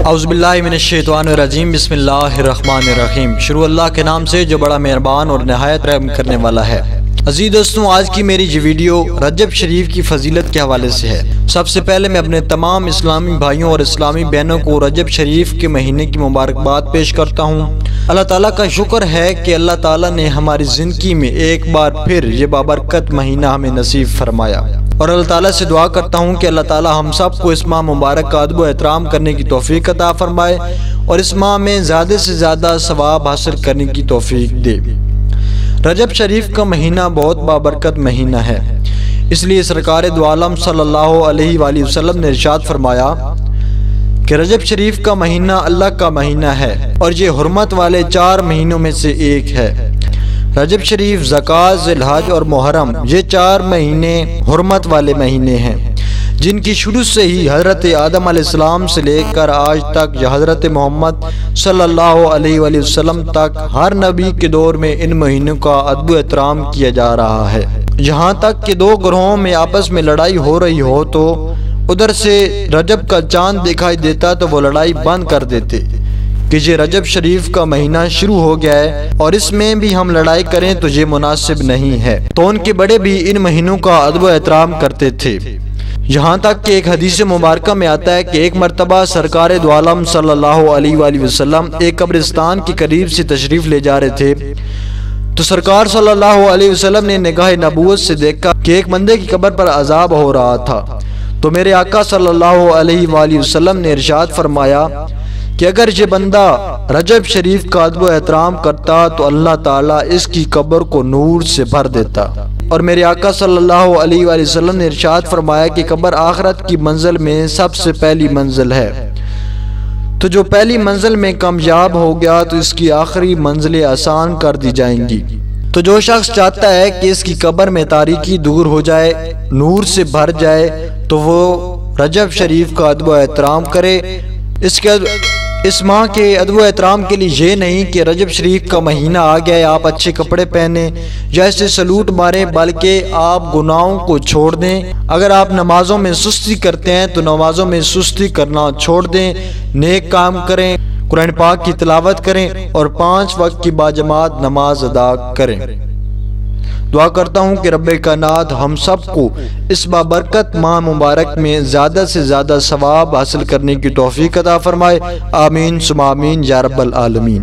औज़ुबिल्लाहि मिनश्शैतानिर्रजीम बिस्मिल्लाहिर्रहमानिर्रहीम। शुरू अल्लाह के नाम से जो बड़ा मेहरबान और नहायत रहम करने वाला है। अज़ीज़ दोस्तों, आज की मेरी ये वीडियो रजब शरीफ की फजीलत के हवाले से है। सबसे पहले मैं अपने तमाम इस्लामी भाइयों और इस्लामी बहनों को रजब शरीफ के महीने की मुबारकबाद पेश करता हूँ। अल्लाह ताला का शुक्र है कि अल्लाह ताला ने हमारी ज़िंदगी में एक बार फिर ये बाबरकत महीना हमें नसीब फरमाया, और अल्लाह ताला से दुआ करता हूँ कि अल्लाह ताला हम सब को इस माह मुबारक का अदब व एहतराम करने की तौफीक अता फरमाए और इस माह में ज़्यादा से ज़्यादा सवाब हासिल करने की तौफीक दे। रजब शरीफ का महीना बहुत बाबरकत महीना है, इसलिए सरकार दो आलम सल्लल्लाहु अलैहि वसल्लम ने इरशाद फरमाया कि रजब शरीफ का महीना अल्लाह का महीना है और ये हुर्मत वाले 4 महीनों में से एक है। रजब शरीफ, ज़कात, ज़िलहज और मुहर्रम ये 4 महीने हुर्मत वाले महीने हैं, जिनकी शुरू से ही हज़रत आदम अलैहिस्सलाम से लेकर आज तक हज़रत मोहम्मद सल्लल्लाहु अलैहि वसल्लम तक हर नबी के दौर में इन महीनों का अदब एहतराम किया जा रहा है। यहाँ तक कि 2 ग्रोहों में आपस में लड़ाई हो रही हो तो उधर से रजब का चांद दिखाई देता तो वो लड़ाई बंद कर देते कि ये रजब शरीफ का महीना शुरू हो गया है और इसमें भी हम लड़ाई करें तो ये मुनासिब नहीं है। तो उनके बड़े भी इन महीनों का अदब एहतराम करते थे। यहाँ तक कि एक हदीस मुबारका में आता है कि एक मरतबा सरकार दो आलम सल्लल्लाहु अलैहि वसल्लम एक कब्रिस्तान के करीब से तशरीफ ले जा रहे थे, तो सरकार सल्लल्लाहु अलैहि वसल्लम ने निगाह नबूवत से देखा कि एक बंदे की कब्र पर अजाब हो रहा था। तो मेरे आका सल्लल्लाहु अलैहि वसल्लम ने इरशाद फरमाया कि अगर ये बंदा रजब शरीफ का अदब एहतराम करता तो अल्लाह ताला इसकी कब्र को नूर से भर देता। और मेरे आका सल्लल्लाहु अलैहि वसल्लम ने इरशाद फरमाया कि कब्र आखिरत की मंजिल में सबसे पहली मंजिल है, तो जो पहली मंजिल में कामयाब हो गया तो इसकी आखिरी मंजिलें आसान कर दी जाएंगी। तो जो शख्स चाहता है कि इसकी कब्र में तारीकी दूर हो जाए, नूर से भर जाए, तो वो रजब शरीफ का अदब एहतराम करे। इस माह के अदब एहतराम के लिए ये नहीं कि रजब शरीफ का महीना आ गया है आप अच्छे कपड़े पहने या ऐसे सलूट मारें, बल्कि आप गुनाहों को छोड़ दें। अगर आप नमाजों में सुस्ती करते हैं तो नमाजों में सुस्ती करना छोड़ दें, नेक काम करें, कुरान पाक की तिलावत करें और 5 वक्त की बाजमात नमाज अदा करें। दुआ करता हूँ कि रब्बे कायनात हम सबको इस बाबरकत माह मुबारक में ज़्यादा से ज़्यादा सवाब हासिल करने की तौफीक अता फरमाए। आमीन सुमा आमीन या रब्बल आलमीन।